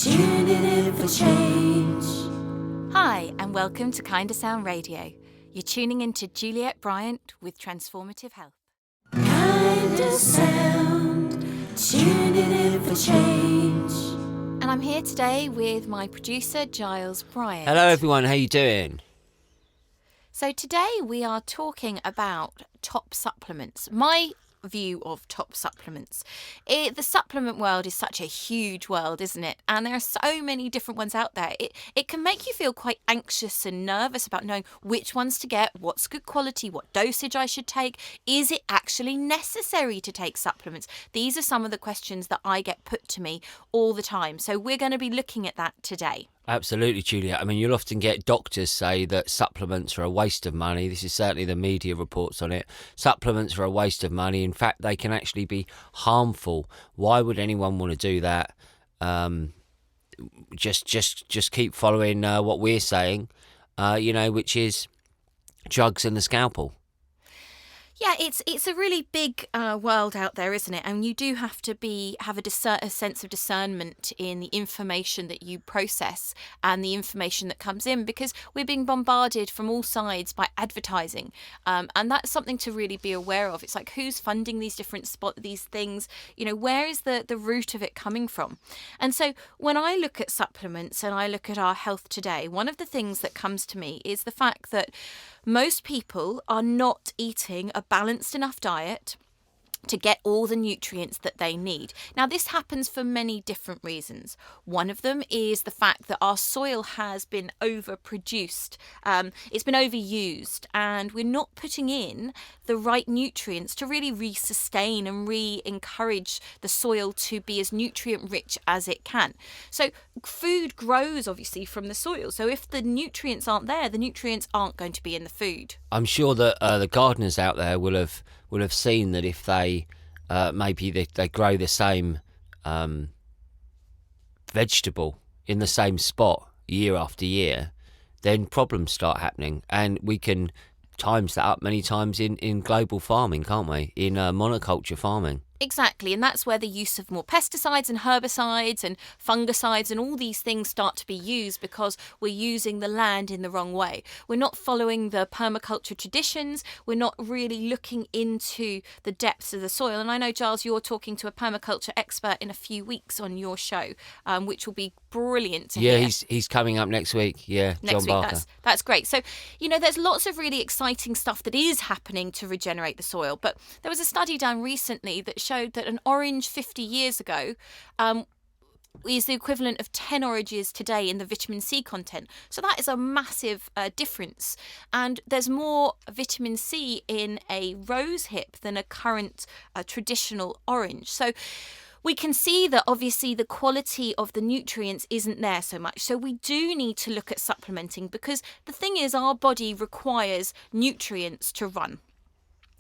Tuning in for change. Hi, and welcome to Kindsound Radio. You're tuning in to Juliette Bryant with Transformative Health. Kindsound, tuning in for change. And I'm here today with my producer, Giles Bryant. Hello everyone, how you doing? So today we are talking about top supplements. My view of top supplements. The supplement world is such a huge world, isn't it? And there are so many different ones out there. It can make you feel quite anxious and nervous about knowing which ones to get, what's good quality, what dosage I should take. Is it actually necessary to take supplements? These are some of the questions that I get put to me all the time. So we're going to be looking at that today. Absolutely, Julia. I mean, you'll often get doctors say that supplements are a waste of money. This is certainly the media reports on it. Supplements are a waste of money. In fact, they can actually be harmful. Why would anyone want to do that? Just keep following what we're saying, which is drugs and the scalpel. Yeah, it's a really big world out there, isn't it? And you do have to have a sense of discernment in the information that you process and the information that comes in, because we're being bombarded from all sides by advertising, and that's something to really be aware of. It's like, who's funding these different these things? Where is the root of it coming from? And so when I look at supplements and I look at our health today, one of the things that comes to me is the fact that most people are not eating a balanced enough diet to get all the nutrients that they need. Now, this happens for many different reasons. One of them is the fact that our soil has been overproduced. It's been overused, and we're not putting in the right nutrients to really re-sustain and re-encourage the soil to be as nutrient-rich as it can. So food grows, obviously, from the soil. So if the nutrients aren't there, the nutrients aren't going to be in the food. I'm sure that the gardeners out there will have seen that if they they grow the same vegetable in the same spot year after year, then problems start happening, and we can times that up many times in global farming, can't we? In monoculture farming. Exactly, and that's where the use of more pesticides and herbicides and fungicides and all these things start to be used, because we're using the land in the wrong way. We're not following the permaculture traditions. We're not really looking into the depths of the soil. And I know, Giles, you're talking to a permaculture expert in a few weeks on your show, which will be brilliant to hear. Yeah, he's coming up next week. Yeah, next John week. Barker. That's great. So, there's lots of really exciting stuff that is happening to regenerate the soil. But there was a study done recently that showed that an orange 50 years ago is the equivalent of 10 oranges today in the vitamin C content. So that is a massive difference. And there's more vitamin C in a rose hip than a current traditional orange. So we can see that obviously the quality of the nutrients isn't there so much. So we do need to look at supplementing, because the thing is, our body requires nutrients to run.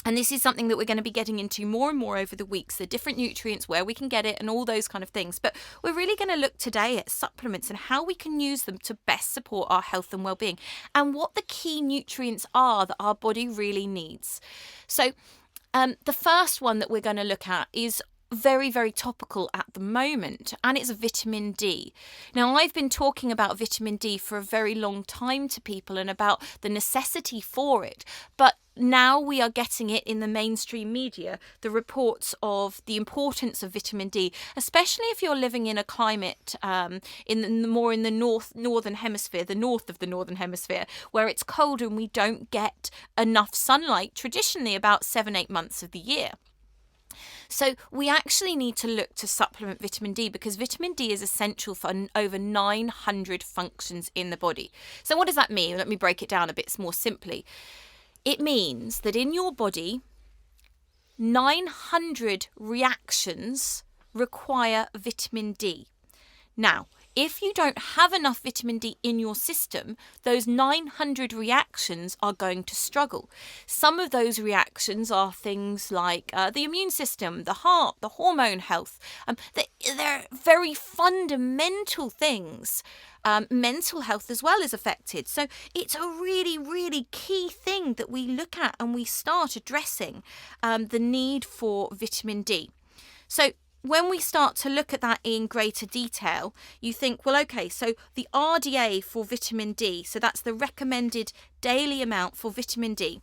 And this is something that we're going to be getting into more and more over the weeks, the different nutrients, where we can get it and all those kind of things. But we're really going to look today at supplements and how we can use them to best support our health and well-being, and what the key nutrients are that our body really needs. So the first one that we're going to look at is very, very topical at the moment, and it's vitamin D. Now, I've been talking about vitamin D for a very long time to people and about the necessity for it, but now we are getting it in the mainstream media, the reports of the importance of vitamin D, especially if you're living in a climate in the northern hemisphere, the north of the northern hemisphere, where it's cold and we don't get enough sunlight traditionally about 7-8 months of the year. So we actually need to look to supplement vitamin D, because vitamin D is essential for over 900 functions in the body. So what does that mean? Let me break it down a bit more simply. It means that in your body, 900 reactions require vitamin D. Now, if you don't have enough vitamin D in your system, those 900 reactions are going to struggle. Some of those reactions are things like the immune system, the heart, the hormone health. They're very fundamental things. Mental health as well is affected. So it's a really, really key thing that we look at and we start addressing the need for vitamin D. So when we start to look at that in greater detail, you think, well, okay, so the RDA for vitamin D, so that's the recommended daily amount for vitamin D,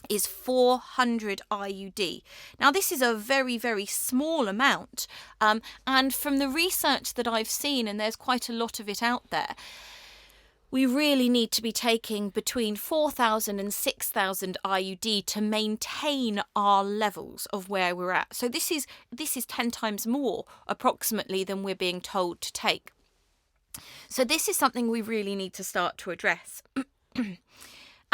is 400 IUD. Now, this is a very, very small amount. And from the research that I've seen, and there's quite a lot of it out there, we really need to be taking between 4,000 and 6,000 IUD to maintain our levels of where we're at. So this is 10 times more approximately than we're being told to take. So this is something we really need to start to address.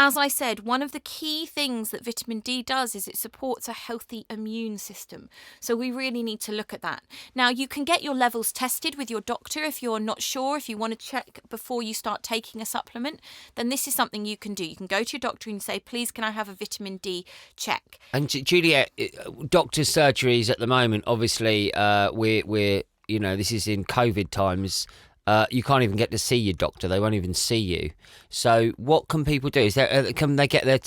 As I said, one of the key things that vitamin D does is it supports a healthy immune system. So we really need to look at that. Now, you can get your levels tested with your doctor if you're not sure, if you want to check before you start taking a supplement, then this is something you can do. You can go to your doctor and say, please, can I have a vitamin D check? And Juliette, doctor's surgeries at the moment, obviously, we're this is in COVID times. You can't even get to see your doctor; they won't even see you. So, what can people do? Can they get their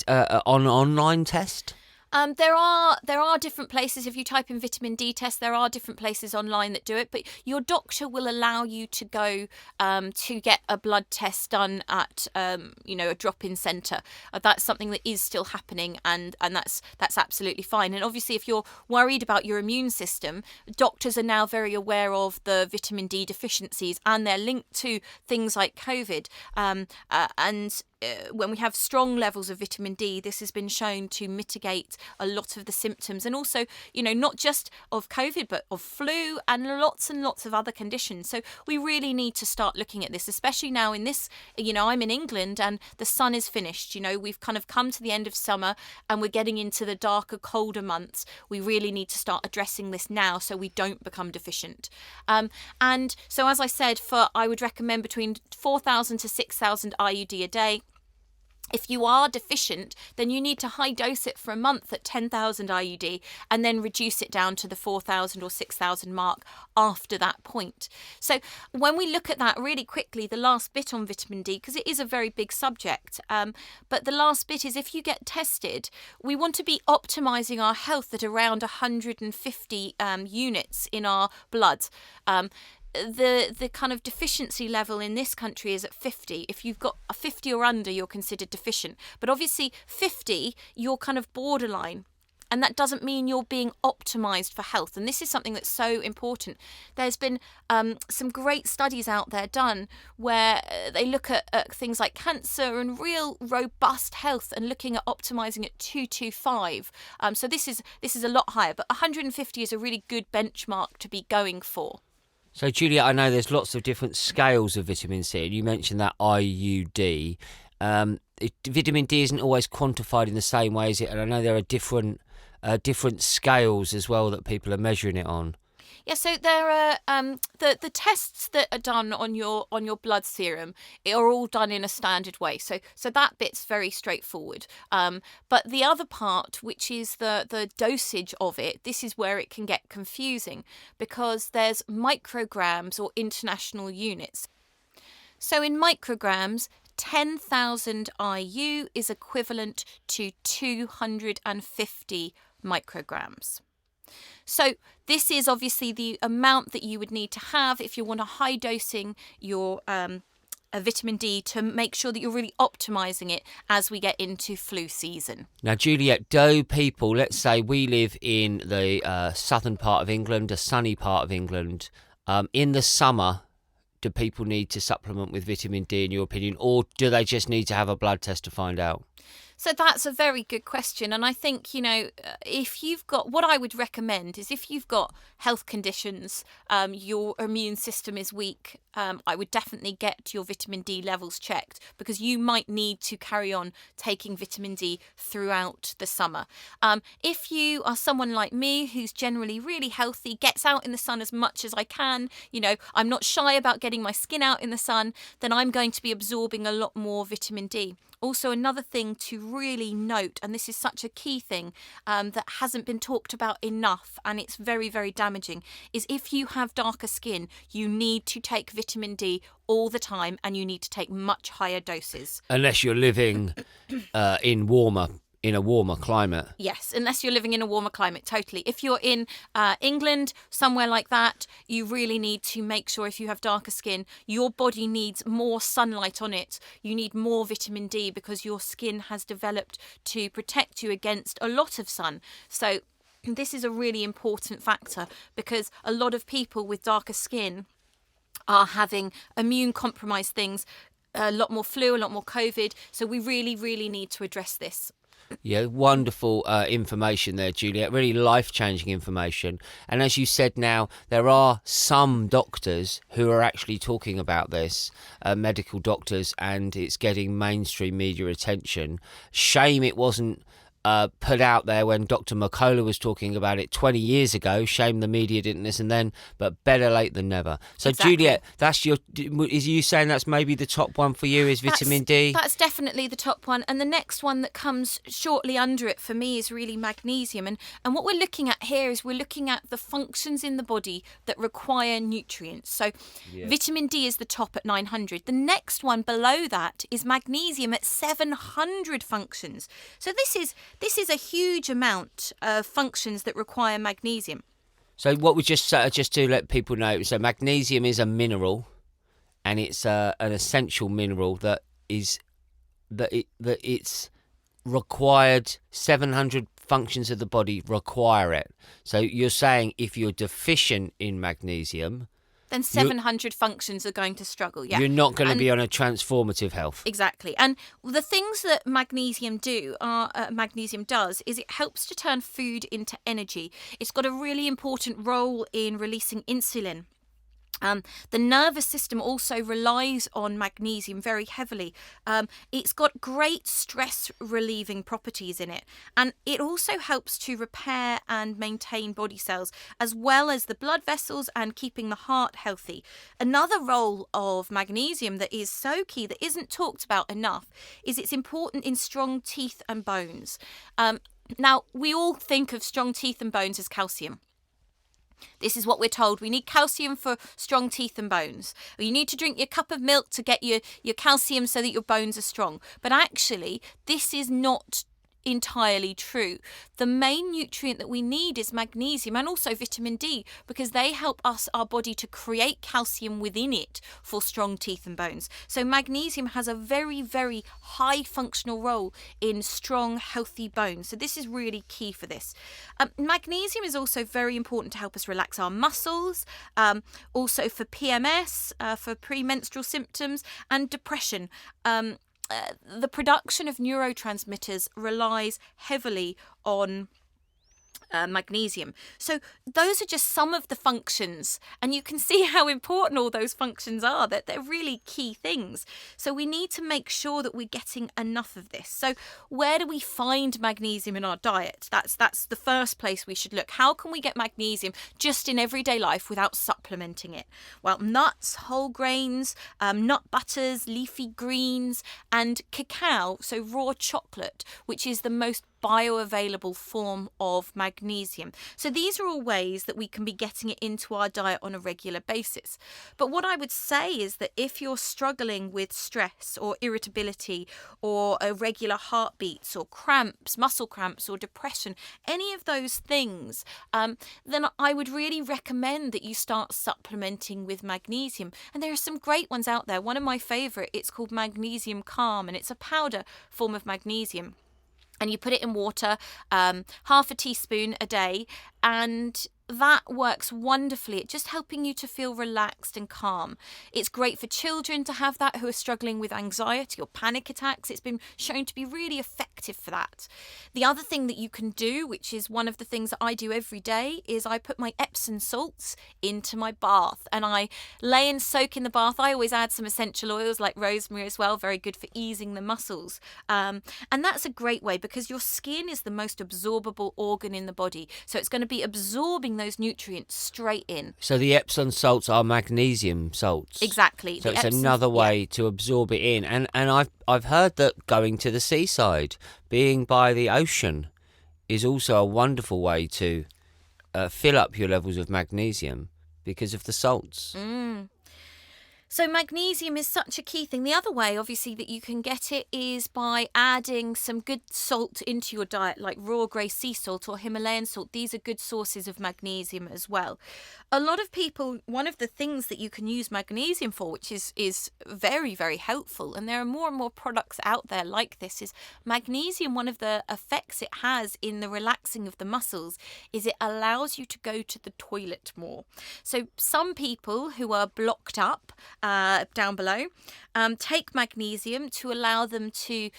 online test? There are different places. If you type in vitamin D test, there are different places online that do it. But your doctor will allow you to go to get a blood test done at a drop-in centre. That's something that is still happening, and that's absolutely fine. And obviously, if you're worried about your immune system, doctors are now very aware of the vitamin D deficiencies, and they're linked to things like COVID. When we have strong levels of vitamin D, this has been shown to mitigate a lot of the symptoms, and also, not just of COVID, but of flu and lots of other conditions. So we really need to start looking at this, especially now in this, I'm in England and the sun is finished. We've kind of come to the end of summer and we're getting into the darker, colder months. We really need to start addressing this now so we don't become deficient. And so, as I said, I would recommend between 4,000 to 6,000 IUD a day. If you are deficient, then you need to high dose it for a month at 10,000 IUD and then reduce it down to the 4,000 or 6,000 mark after that point. So when we look at that really quickly, the last bit on vitamin D, because it is a very big subject, but the last bit is if you get tested, we want to be optimizing our health at around 150 units in our blood. The kind of deficiency level in this country is at 50. If you've got a 50 or under, you're considered deficient. But obviously 50, you're kind of borderline. And that doesn't mean you're being optimized for health. And this is something that's so important. There's been some great studies out there done where they look at things like cancer and real robust health and looking at optimizing at 225. So this is a lot higher, but 150 is a really good benchmark to be going for. So, Julia, I know there's lots of different scales of vitamin C, and you mentioned that IUD. Vitamin D isn't always quantified in the same way, is it? And I know there are different scales as well that people are measuring it on. Yeah, so there are the tests that are done on your blood serum are all done in a standard way. So that bit's very straightforward. But the other part, which is the dosage of it, this is where it can get confusing because there's micrograms or international units. So in micrograms, 10,000 IU is equivalent to 250 micrograms. So this is obviously the amount that you would need to have if you want to high dosing your vitamin D to make sure that you're really optimizing it as we get into flu season. Now, Juliette, do people, let's say we live in the southern part of England, a sunny part of England, in the summer, do people need to supplement with vitamin D in your opinion, or do they just need to have a blood test to find out? So that's a very good question. And I think, if you've got, what I would recommend is if you've got health conditions, your immune system is weak, I would definitely get your vitamin D levels checked because you might need to carry on taking vitamin D throughout the summer. If you are someone like me who's generally really healthy, gets out in the sun as much as I can, I'm not shy about getting my skin out in the sun, then I'm going to be absorbing a lot more vitamin D. Also, another thing to really note, and this is such a key thing that hasn't been talked about enough, and it's very, very damaging, is if you have darker skin, you need to take vitamin D all the time, and you need to take much higher doses. Unless you're living in warmer in a warmer climate. Yes, unless you're living in a warmer climate, totally. If you're in England, somewhere like that, you really need to make sure, if you have darker skin, your body needs more sunlight on it. You need more vitamin D because your skin has developed to protect you against a lot of sun. So this is a really important factor, because a lot of people with darker skin are having immune compromised things, a lot more flu, a lot more COVID. So we really, really need to address this. Yeah, wonderful information there, Juliette. Really life-changing information. And as you said now, there are some doctors who are actually talking about this, medical doctors, and it's getting mainstream media attention. Shame it wasn't put out there when Dr. McCullough was talking about it 20 years ago. Shame the media didn't listen then, but better late than never. So, Exactly. Juliette, is you saying that's maybe the top one for you, is vitamin D? That's definitely the top one. And the next one that comes shortly under it for me is really magnesium. And what we're looking at here is we're looking at the functions in the body that require nutrients. So vitamin D is the top at 900. The next one below that is magnesium at 700 functions. So this is a huge amount of functions that require magnesium. So what we just to let people know, so magnesium is a mineral, and it's an essential mineral that it's required. 700 functions of the body require it. So you're saying if you're deficient in magnesium, then 700 functions are going to struggle. Yeah, you're not going to be on a transformative health. Exactly. And the things that magnesium does is it helps to turn food into energy. It's got a really important role in releasing insulin. The nervous system also relies on magnesium very heavily. It's got great stress relieving properties in it, and it also helps to repair and maintain body cells, as well as the blood vessels and keeping the heart healthy. Another role of magnesium that is so key, that isn't talked about enough, is it's important in strong teeth and bones. Now, we all think of strong teeth and bones as calcium. This is what we're told. We need calcium for strong teeth and bones. Or you need to drink your cup of milk to get your calcium so that your bones are strong. But actually, this is not entirely true. The main nutrient that we need is magnesium, and also vitamin D, because they help our body to create calcium within it for strong teeth and bones. So magnesium has a very, very high functional role in strong, healthy bones. So this is really key for this. Magnesium is also very important to help us relax our muscles, also for PMS, for premenstrual symptoms and depression. The production of neurotransmitters relies heavily on magnesium. So those are just some of the functions, and you can see how important all those functions are, that they're really key things. So we need to make sure that we're getting enough of this. So where do we find magnesium in our diet? That's the first place we should look. How can we get magnesium just in everyday life without supplementing it? Well, nuts, whole grains, nut butters, leafy greens, and cacao, so raw chocolate, which is the most bioavailable form of magnesium. So these are all ways that we can be getting it into our diet on a regular basis. But what I would say is that if you're struggling with stress or irritability or irregular heartbeats or cramps, muscle cramps or depression, any of those things, then I would really recommend that you start supplementing with magnesium. And there are some great ones out there. One of my favourite, it's called Magnesium Calm, and it's a powder form of magnesium. And you put it in water, half a teaspoon a day, and that works wonderfully. It's just helping you to feel relaxed and calm. It's great for children to have that who are struggling with anxiety or panic attacks. It's been shown to be really effective for that. The other thing that you can do, which is one of the things that I do every day, is I put my Epsom salts into my bath and I lay and soak in the bath. I always add some essential oils like rosemary as well, very good for easing the muscles. And that's a great way because your skin is the most absorbable organ in the body. So it's going to be absorbing those nutrients straight in. So the Epsom salts are magnesium salts. Exactly. So it's another way to absorb it in. And I've heard that going to the seaside, being by the ocean, is also a wonderful way to fill up your levels of magnesium because of the salts. So magnesium is such a key thing. The other way, obviously, that you can get it is by adding some good salt into your diet, like raw grey sea salt or Himalayan salt. These are good sources of magnesium as well. A lot of people, one of the things that you can use magnesium for, which is very, very helpful, and there are more and more products out there like this, is magnesium. One of the effects it has in the relaxing of the muscles is it allows you to go to the toilet more. So some people who are blocked up down below take magnesium to allow them to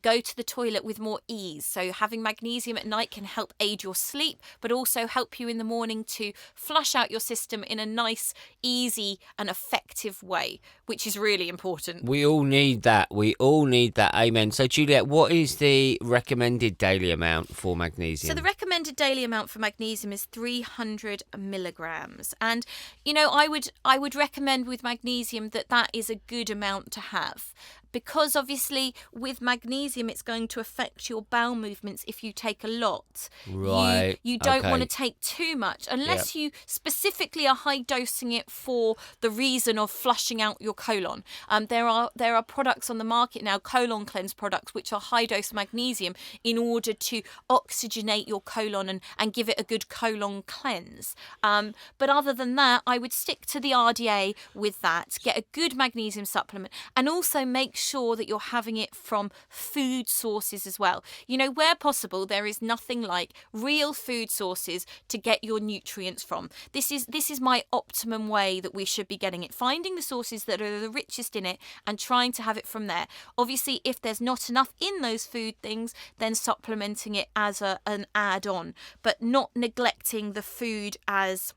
go to the toilet with more ease. So having magnesium at night can help aid your sleep, but also help you in the morning to flush out your system in a nice, easy and effective way, which is really important. We all need that. Amen. So Juliette, what is the recommended daily amount for magnesium? So the recommended daily amount for magnesium is 300 milligrams. And, I would recommend with magnesium that is a good amount to have. Because obviously with magnesium it's going to affect your bowel movements if you take a lot. Right. You don't okay. want to take too much unless you specifically are high dosing it for the reason of flushing out your colon. There are products on the market now, colon cleanse products, which are high dose magnesium in order to oxygenate your colon and give it a good colon cleanse. But other than that, I would stick to the RDA with that. Get a good magnesium supplement and also make sure that you're having it from food sources as well. Where possible, there is nothing like real food sources to get your nutrients from. This is my optimum way that we should be getting it. Finding the sources that are the richest in it and trying to have it from there. Obviously, if there's not enough in those food things, then supplementing it as an add-on, but not neglecting the food as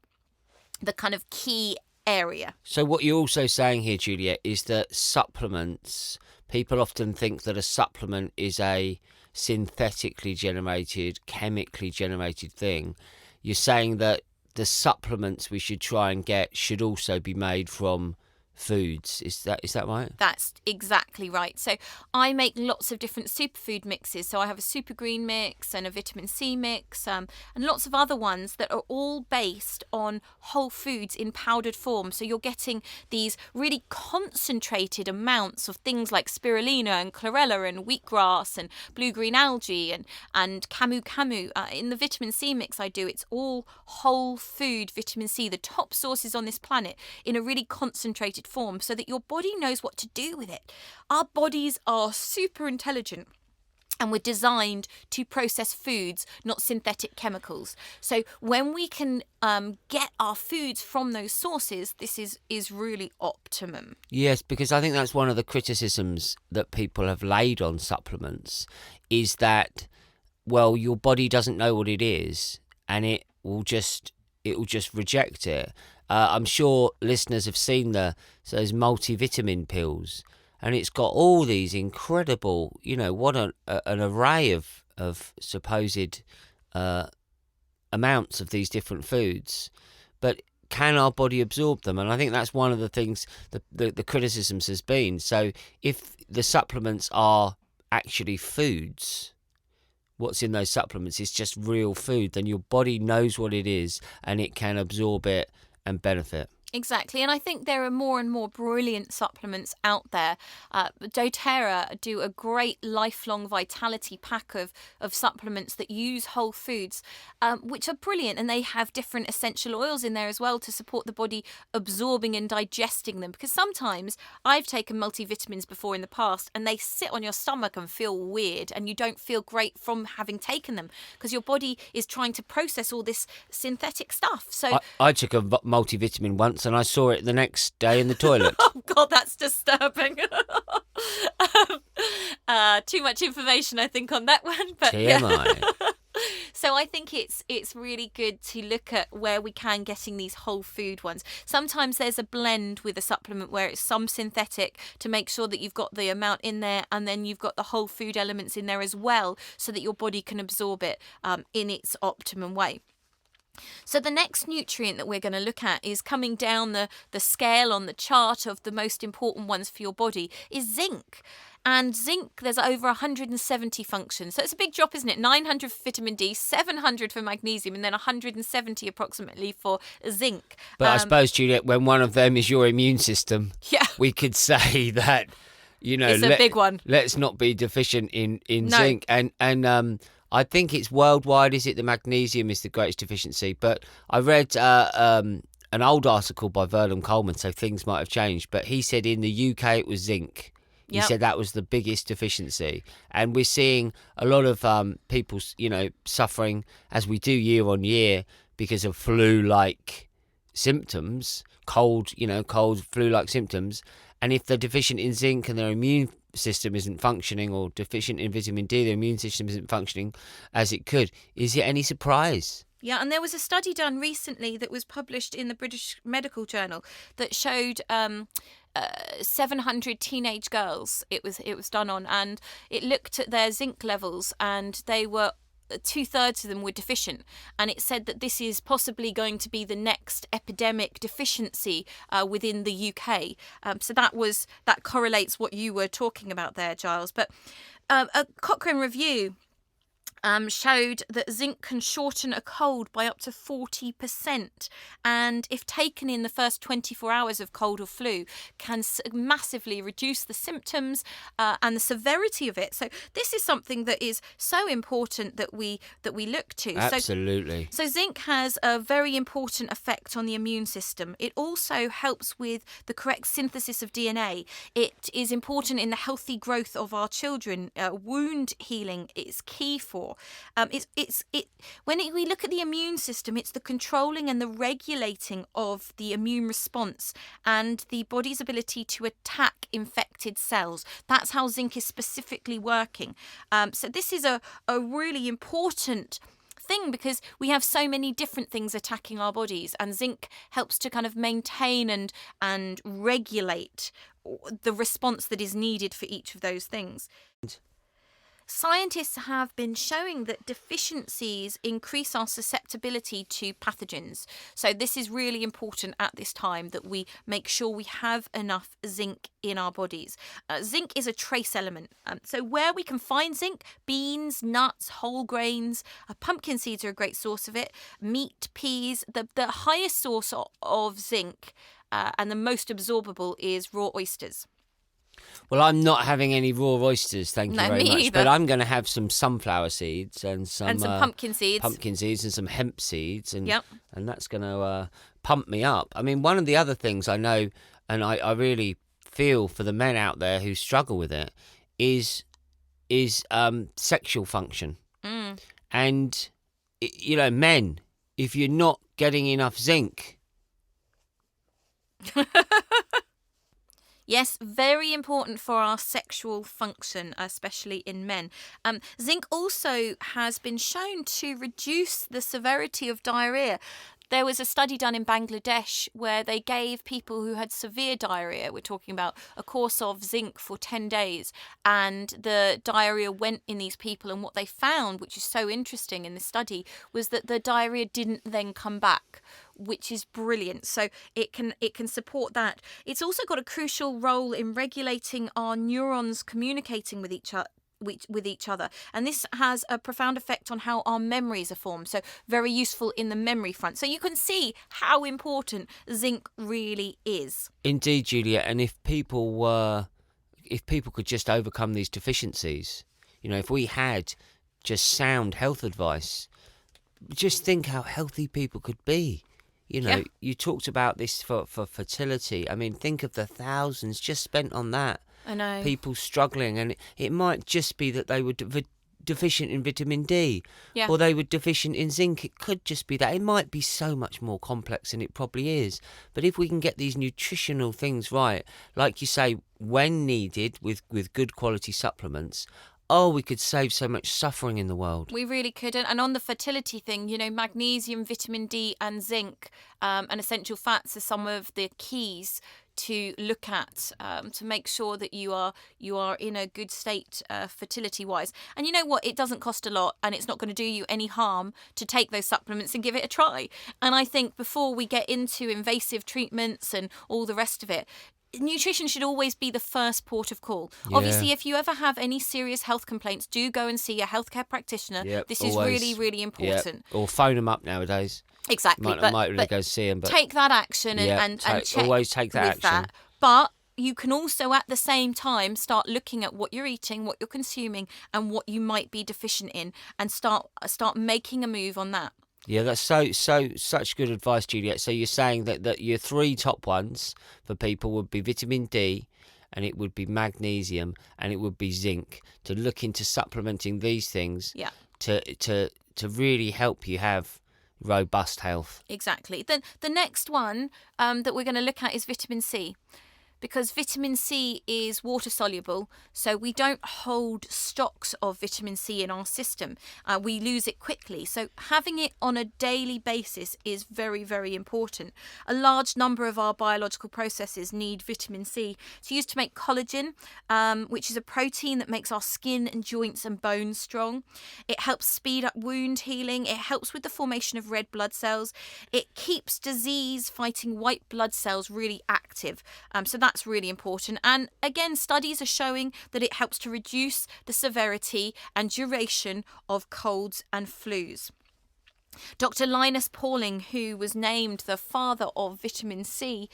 the kind of key area. So what you're also saying here, Juliette, is that supplements, people often think that a supplement is a synthetically generated, chemically generated thing. You're saying that the supplements we should try and get should also be made from foods. Is that right? That's exactly right. So I make lots of different superfood mixes. So I have a super green mix and a vitamin C mix and lots of other ones that are all based on whole foods in powdered form. So you're getting these really concentrated amounts of things like spirulina and chlorella and wheatgrass and blue-green algae and camu. In the vitamin C mix I do, it's all whole food vitamin C, the top sources on this planet, in a really concentrated form so that your body knows what to do with it. Our bodies are super intelligent and we're designed to process foods, not synthetic chemicals. So when we can get our foods from those sources, this is really optimum. Yes, because I think that's one of the criticisms that people have laid on supplements is that, well, your body doesn't know what it is and it will just reject it. I'm sure listeners have seen those multivitamin pills, and it's got all these incredible, what an array of supposed amounts of these different foods. But can our body absorb them? And I think that's one of the things the criticisms has been. So if the supplements are actually foods, what's in those supplements is just real food, then your body knows what it is and it can absorb it and benefit. Exactly, and I think there are more and more brilliant supplements out there. doTERRA do a great lifelong vitality pack of supplements that use whole foods, which are brilliant, and they have different essential oils in there as well to support the body absorbing and digesting them. Because sometimes I've taken multivitamins before in the past and they sit on your stomach and feel weird, and you don't feel great from having taken them because your body is trying to process all this synthetic stuff. So I took a multivitamin once and I saw it the next day in the toilet. Oh God, that's disturbing. Too much information, I think, on that one. But TMI. Yeah. So I think it's really good to look at where we can getting these whole food ones. Sometimes there's a blend with a supplement where it's some synthetic to make sure that you've got the amount in there, and then you've got the whole food elements in there as well, so that your body can absorb it in its optimum way. So the next nutrient that we're going to look at is coming down the scale on the chart of the most important ones for your body is zinc. And zinc, there's over 170 functions. So it's a big drop, isn't it? 900 for vitamin D, 700 for magnesium, and then 170 approximately for zinc. But I suppose, Juliette, when one of them is your immune system, Yeah. we could say that, It's a big one. Let's not be deficient in No. zinc. And I think it's worldwide, is it? The magnesium is the greatest deficiency. But I read an old article by Vernon Coleman, so things might have changed. But he said in the UK it was zinc. He Yep. said that was the biggest deficiency. And we're seeing a lot of people, suffering, as we do year on year, because of flu-like symptoms, cold, flu-like symptoms. And if they're deficient in zinc and their immune system isn't functioning, or deficient in vitamin D, their immune system isn't functioning as it could, is it any surprise? Yeah, and there was a study done recently that was published in the British Medical Journal that showed 700 teenage girls. It was done on, and it looked at their zinc levels, and they were 2/3 of them were deficient, and it said that this is possibly going to be the next epidemic deficiency within the UK. So that correlates what you were talking about there, Giles. But a Cochrane review showed that zinc can shorten a cold by up to 40%, and if taken in the first 24 hours of cold or flu, can massively reduce the symptoms and the severity of it. So this is something that is so important that we look to. Absolutely. So zinc has a very important effect on the immune system. It also helps with the correct synthesis of DNA. It is important in the healthy growth of our children. Wound healing is key for. When we look at the immune system, it's the controlling and the regulating of the immune response and the body's ability to attack infected cells. That's how zinc is specifically working. So this is a really important thing, because we have so many different things attacking our bodies, and zinc helps to kind of maintain and regulate the response that is needed for each of those things. Scientists have been showing that deficiencies increase our susceptibility to pathogens. So this is really important at this time, that we make sure we have enough zinc in our bodies. Zinc is a trace element. So where we can find zinc: beans, nuts, whole grains, pumpkin seeds are a great source of it, meat, peas. The highest source of zinc and the most absorbable is raw oysters. Well, I'm not having any raw oysters, thank you very much. Either. But I'm going to have some sunflower seeds and some pumpkin seeds. Pumpkin seeds and some hemp seeds, and Yep. and that's going to pump me up. I mean, one of the other things I know, and I really feel for the men out there who struggle with it, is sexual function. And men, if you're not getting enough zinc. Yes, very important for our sexual function, especially in men. Zinc also has been shown to reduce the severity of diarrhea. There was a study done in Bangladesh where they gave people who had severe diarrhea, we're talking about a course of zinc for 10 days, and the diarrhea went in these people. And what they found, which is so interesting in this study, was that the diarrhea didn't then come back, which is brilliant. So it can support that. It's also got a crucial role in regulating our neurons communicating with each other, and this has a profound effect on how our memories are formed, so very useful in the memory front. So you can see how important zinc really is. Indeed, Juliette, and if people could just overcome these deficiencies, if we had just sound health advice, just think how healthy people could be. Yeah. You talked about this for fertility. I mean, think of the thousands just spent on that. I know. People struggling, and it might just be that they were deficient in vitamin D, Yeah. or they were deficient in zinc. It could just be that. It might be so much more complex than it probably is. But if we can get these nutritional things right, like you say, when needed, with good quality supplements, we could save so much suffering in the world. We really could. And on the fertility thing, magnesium, vitamin D and zinc and essential fats are some of the keys to look at to make sure that you are in a good state fertility wise. And you know what, it doesn't cost a lot, and it's not going to do you any harm to take those supplements and give it a try. And I think before we get into invasive treatments and all the rest of it, nutrition should always be the first port of call. Yeah. Obviously, if you ever have any serious health complaints, do go and see a healthcare practitioner. Yep, This is always. really, really important. Or phone them up nowadays. Exactly. Might really go see them. But take that action and check always take that with action. that. But you can also at the same time start looking at what you're eating, what you're consuming, and what you might be deficient in, and start making a move on that. Yeah, that's such good advice, Juliette. So you're saying that your 3 top ones for people would be vitamin D, and it would be magnesium, and it would be zinc. To look into supplementing these things, to really help you have robust health. Exactly. Then the next one that we're going to look at is vitamin C. Because vitamin C is water soluble, so we don't hold stocks of vitamin C in our system. We lose it quickly. So having it on a daily basis is very, very important. A large number of our biological processes need vitamin C. It's used to make collagen, which is a protein that makes our skin and joints and bones strong. It helps speed up wound healing. It helps with the formation of red blood cells. It keeps disease-fighting white blood cells really active. So that's really important. And again, studies are showing that it helps to reduce the severity and duration of colds and flus. Dr. Linus Pauling, who was named the father of vitamin C,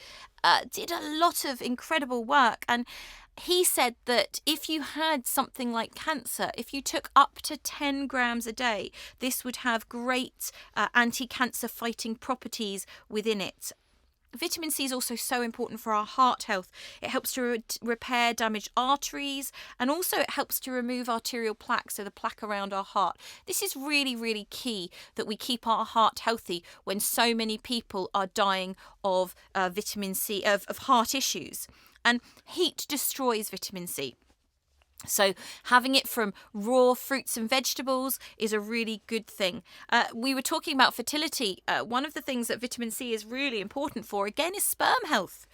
did a lot of incredible work, and he said that if you had something like cancer, if you took up to 10 grams a day, this would have great anti-cancer fighting properties within it. Vitamin C is also so important for our heart health. It helps to repair damaged arteries, and also it helps to remove arterial plaque, so the plaque around our heart. This is really, really key that we keep our heart healthy when so many people are dying of vitamin C, of heart issues. And heat destroys vitamin C. So having it from raw fruits and vegetables is a really good thing. We were talking about fertility. One of the things that vitamin C is really important for, again, is sperm health.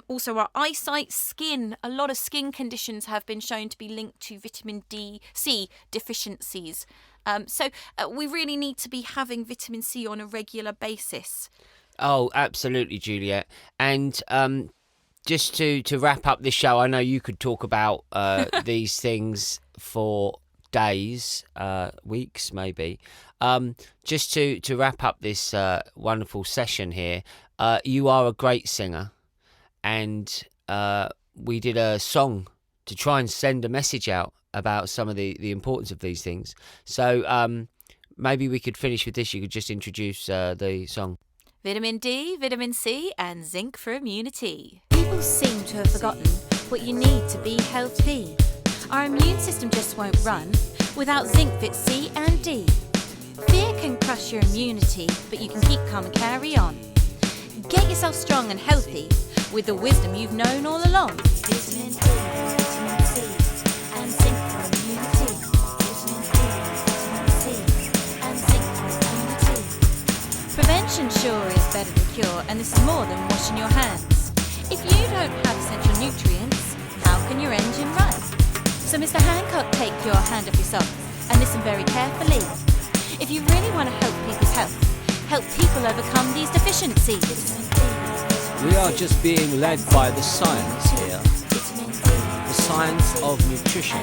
Also our eyesight, skin. A lot of skin conditions have been shown to be linked to vitamin C deficiencies. So we really need to be having vitamin C on a regular basis. Oh, absolutely, Juliette. And just to wrap up this show, I know you could talk about these things for days, weeks maybe. Just to wrap up this wonderful session here, you are a great singer, and we did a song to try and send a message out about some of the importance of these things. So maybe we could finish with this. You could just introduce the song. Vitamin D, vitamin C, and zinc for immunity. People seem to have forgotten what you need to be healthy. Our immune system just won't run without zinc, vit C, and D. Fear can crush your immunity, but you can keep calm and carry on. Get yourself strong and healthy with the wisdom you've known all along. Vitamin D, vitamin C, and zinc for immunity. Vitamin D, vitamin C, and zinc for immunity. Prevention sure is better than cure, and this is more than washing your hands. If you don't have essential nutrients, how can your engine run? So Mr. Hancock, take your hand off yourself and listen very carefully. If you really want to help people's health, help people overcome these deficiencies. We are just being led by the science here. The science of nutrition.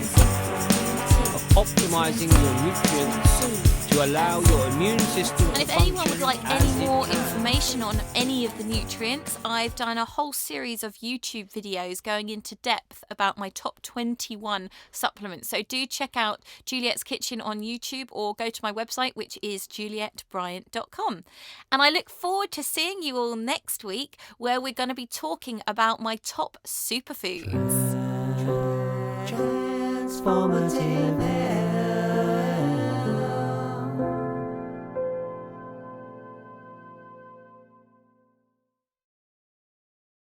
Of optimizing your nutrients to allow your immune system to And if function anyone would like as any it more can. information on any of the nutrients, I've done a whole series of YouTube videos going into depth about my top 21 supplements. So do check out Juliette's Kitchen on YouTube, or go to my website, which is juliettebryant.com. And I look forward to seeing you all next week, where we're going to be talking about my top superfoods. Transformative health.